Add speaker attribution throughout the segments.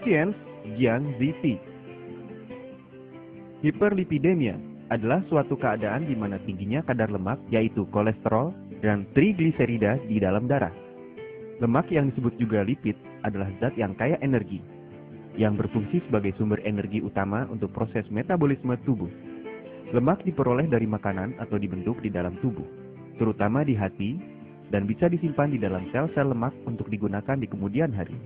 Speaker 1: Science Jiang Zipi. Hiperlipidemia adalah suatu keadaan di mana tingginya kadar lemak, yaitu kolesterol dan trigliserida di dalam darah. Lemak yang disebut juga lipid adalah zat yang kaya energi, yang berfungsi sebagai sumber energi utama untuk proses metabolisme tubuh. Lemak diperoleh dari makanan atau dibentuk di dalam tubuh, terutama di hati, dan bisa disimpan di dalam sel-sel lemak untuk digunakan di kemudian hari.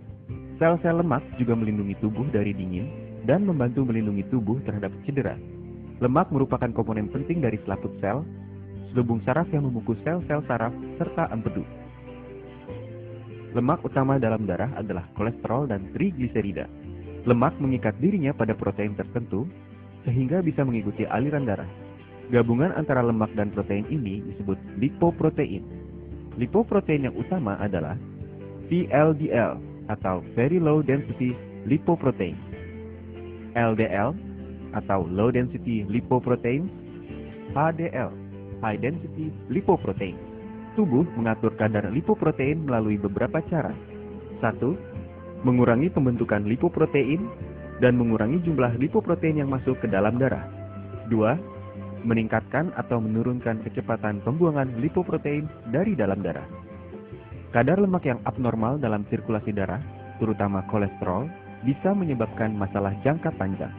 Speaker 1: Sel-sel lemak juga melindungi tubuh dari dingin dan membantu melindungi tubuh terhadap cedera. Lemak merupakan komponen penting dari selaput sel, selubung saraf yang membungkus sel-sel saraf, serta empedu. Lemak utama dalam darah adalah kolesterol dan trigliserida. Lemak mengikat dirinya pada protein tertentu, sehingga bisa mengikuti aliran darah. Gabungan antara lemak dan protein ini disebut lipoprotein. Lipoprotein yang utama adalah VLDL atau Very Low Density Lipoprotein, LDL atau Low Density Lipoprotein, HDL, High Density Lipoprotein. Tubuh mengatur kadar lipoprotein melalui beberapa cara. 1. Mengurangi pembentukan lipoprotein dan mengurangi jumlah lipoprotein yang masuk ke dalam darah. 2. Meningkatkan atau menurunkan kecepatan pembuangan lipoprotein dari dalam darah. Kadar lemak yang abnormal dalam sirkulasi darah, terutama kolesterol, bisa menyebabkan masalah jangka panjang.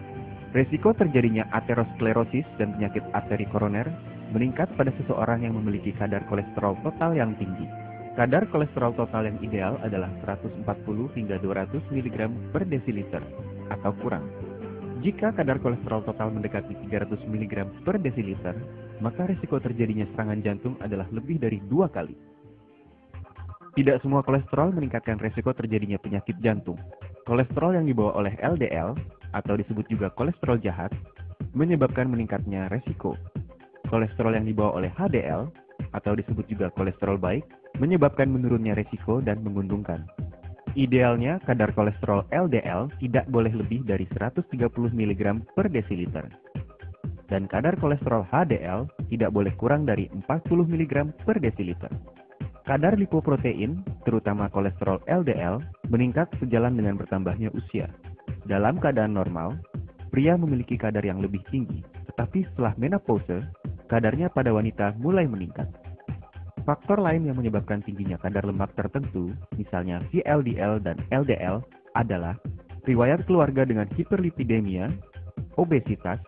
Speaker 1: Resiko terjadinya aterosklerosis dan penyakit arteri koroner meningkat pada seseorang yang memiliki kadar kolesterol total yang tinggi. Kadar kolesterol total yang ideal adalah 140 hingga 200 mg per desiliter atau kurang. Jika kadar kolesterol total mendekati 300 mg per desiliter, maka risiko terjadinya serangan jantung adalah lebih dari 2 kali. Tidak semua kolesterol meningkatkan risiko terjadinya penyakit jantung. Kolesterol yang dibawa oleh LDL, atau disebut juga kolesterol jahat, menyebabkan meningkatnya risiko. Kolesterol yang dibawa oleh HDL, atau disebut juga kolesterol baik, menyebabkan menurunnya risiko dan menguntungkan. Idealnya, kadar kolesterol LDL tidak boleh lebih dari 130 mg per desiliter. Dan kadar kolesterol HDL tidak boleh kurang dari 40 mg per desiliter. Kadar lipoprotein, terutama kolesterol LDL, meningkat sejalan dengan bertambahnya usia. Dalam keadaan normal, pria memiliki kadar yang lebih tinggi, tetapi setelah menopause, kadarnya pada wanita mulai meningkat. Faktor lain yang menyebabkan tingginya kadar lemak tertentu, misalnya VLDL dan LDL, adalah riwayat keluarga dengan hiperlipidemia, obesitas,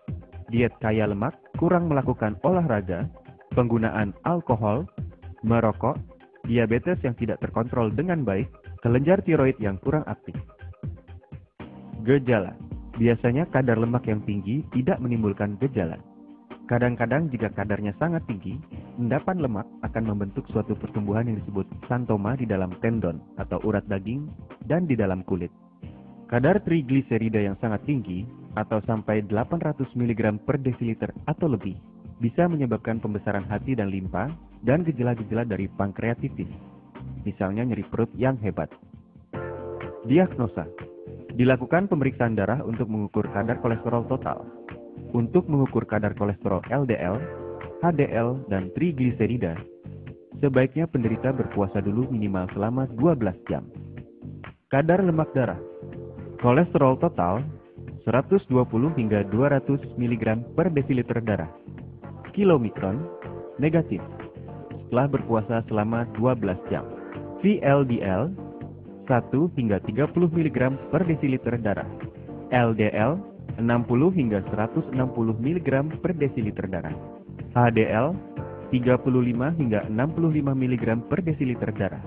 Speaker 1: diet kaya lemak, kurang melakukan olahraga, penggunaan alkohol, merokok, diabetes yang tidak terkontrol dengan baik, kelenjar tiroid yang kurang aktif. Gejala. Biasanya kadar lemak yang tinggi tidak menimbulkan gejala. Kadang-kadang jika kadarnya sangat tinggi, endapan lemak akan membentuk suatu pertumbuhan yang disebut xanthoma di dalam tendon atau urat daging dan di dalam kulit. Kadar trigliserida yang sangat tinggi atau sampai 800 mg per desiliter atau lebih bisa menyebabkan pembesaran hati dan limpa dan gejala-gejala dari pankreatitis, misalnya nyeri perut yang hebat. Diagnosa. Dilakukan pemeriksaan darah untuk mengukur kadar kolesterol total. Untuk mengukur kadar kolesterol LDL, HDL, dan trigliserida, sebaiknya penderita berpuasa dulu minimal selama 12 jam. Kadar lemak darah. Kolesterol total 120 hingga 200 mg per desiliter darah. Kilomikron, negatif. Setelah berpuasa selama 12 jam. VLDL 1 hingga 30 mg per desiliter darah. LDL 60 hingga 160 mg per desiliter darah. HDL 35 hingga 65 mg per desiliter darah.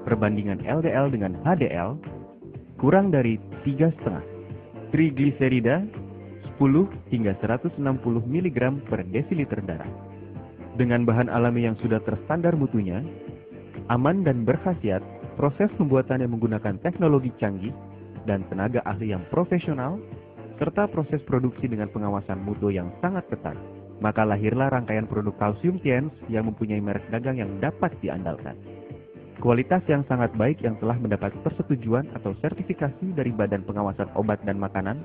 Speaker 1: Perbandingan LDL dengan HDL kurang dari 3,5. Trigliserida 10 hingga 160 mg per desiliter darah. Dengan bahan alami yang sudah terstandar mutunya, aman dan berkhasiat, proses pembuatannya menggunakan teknologi canggih dan tenaga ahli yang profesional, serta proses produksi dengan pengawasan mutu yang sangat ketat, maka lahirlah rangkaian produk Calcium Science yang mempunyai merek dagang yang dapat diandalkan. Kualitas yang sangat baik yang telah mendapat persetujuan atau sertifikasi dari Badan Pengawasan Obat dan Makanan,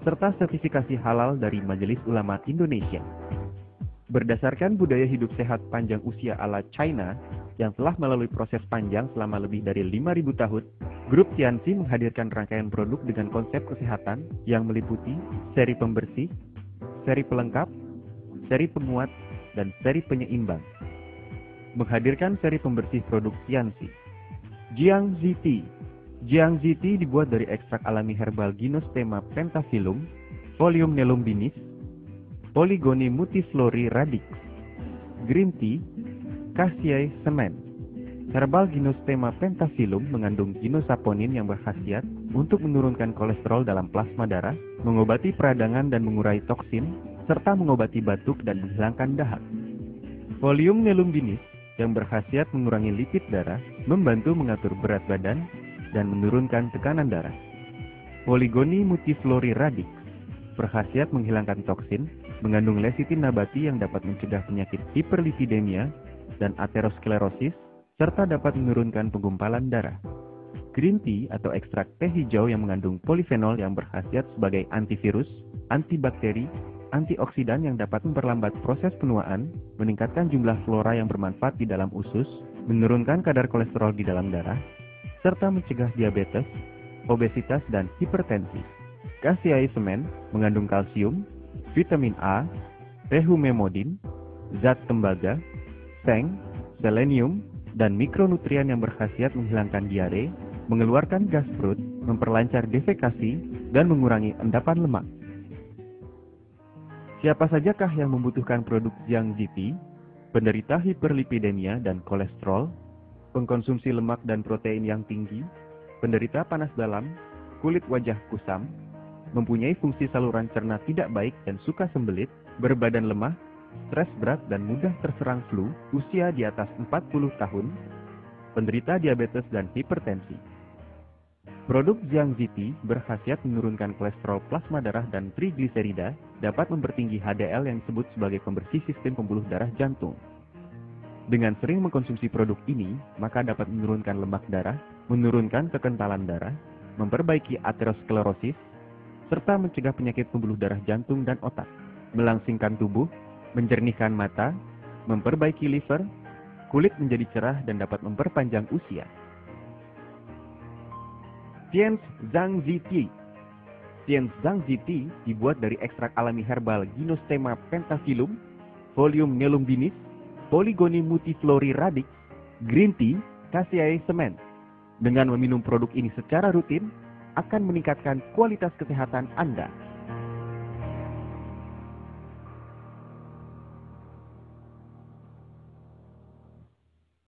Speaker 1: serta sertifikasi halal dari Majelis Ulama Indonesia. Berdasarkan budaya hidup sehat panjang usia ala China, yang telah melalui proses panjang selama lebih dari 5.000 tahun, Grup Tianxi menghadirkan rangkaian produk dengan konsep kesehatan yang meliputi seri pembersih, seri pelengkap, seri penguat, dan seri penyeimbang. Menghadirkan seri pembersih produk Tianxi. Jiangxi Tea. Jiangxi Tea dibuat dari ekstrak alami herbal Ginospema pentaphyllum, Pholium nelumbinis, Polygonia multiflori radix, Green Tea, Cassia semen. Herbal Ginospema pentaphyllum mengandung ginosaponin yang berkhasiat untuk menurunkan kolesterol dalam plasma darah, mengobati peradangan dan mengurai toksin, serta mengobati batuk dan menghilangkan dahak. Pholium nelumbinis yang berkhasiat mengurangi lipid darah, membantu mengatur berat badan, dan menurunkan tekanan darah. Polygonia multiflori radix berkhasiat menghilangkan toksin, mengandung lecitin nabati yang dapat mencegah penyakit hiperlipidemia dan aterosklerosis, serta dapat menurunkan penggumpalan darah. Green tea atau ekstrak teh hijau yang mengandung polifenol yang berkhasiat sebagai antivirus, antibakteri, antioksidan yang dapat memperlambat proses penuaan, meningkatkan jumlah flora yang bermanfaat di dalam usus, menurunkan kadar kolesterol di dalam darah, serta mencegah diabetes, obesitas, dan hipertensi. Cassia semen mengandung kalsium, vitamin A, rehumemodin, zat tembaga, seng, selenium, dan mikronutrien yang berkhasiat menghilangkan diare, mengeluarkan gas perut, memperlancar defekasi, dan mengurangi endapan lemak. Siapa sajakah yang membutuhkan produk Jiangxi Tea? Penderita hiperlipidemia dan kolesterol, pengkonsumsi lemak dan protein yang tinggi, penderita panas dalam, kulit wajah kusam, mempunyai fungsi saluran cerna tidak baik dan suka sembelit, berbadan lemah, stres berat dan mudah terserang flu, usia di atas 40 tahun, penderita diabetes dan hipertensi. Produk Jiangxi Tea berkhasiat menurunkan kolesterol plasma darah dan trigliserida, dapat mempertinggi HDL yang disebut sebagai pembersih sistem pembuluh darah jantung. Dengan sering mengkonsumsi produk ini, maka dapat menurunkan lemak darah, menurunkan kekentalan darah, memperbaiki aterosklerosis, serta mencegah penyakit pembuluh darah jantung dan otak, melangsingkan tubuh, menjernihkan mata, memperbaiki liver, kulit menjadi cerah dan dapat memperpanjang usia. Tianxi Tea. Tianxi Tea dibuat dari ekstrak alami herbal Ginospema pentaphyllum, Pholium nelumbinis, Polygonia multiflori radix, Green Tea, Cassia semen. Dengan meminum produk ini secara rutin, akan meningkatkan kualitas kesehatan Anda.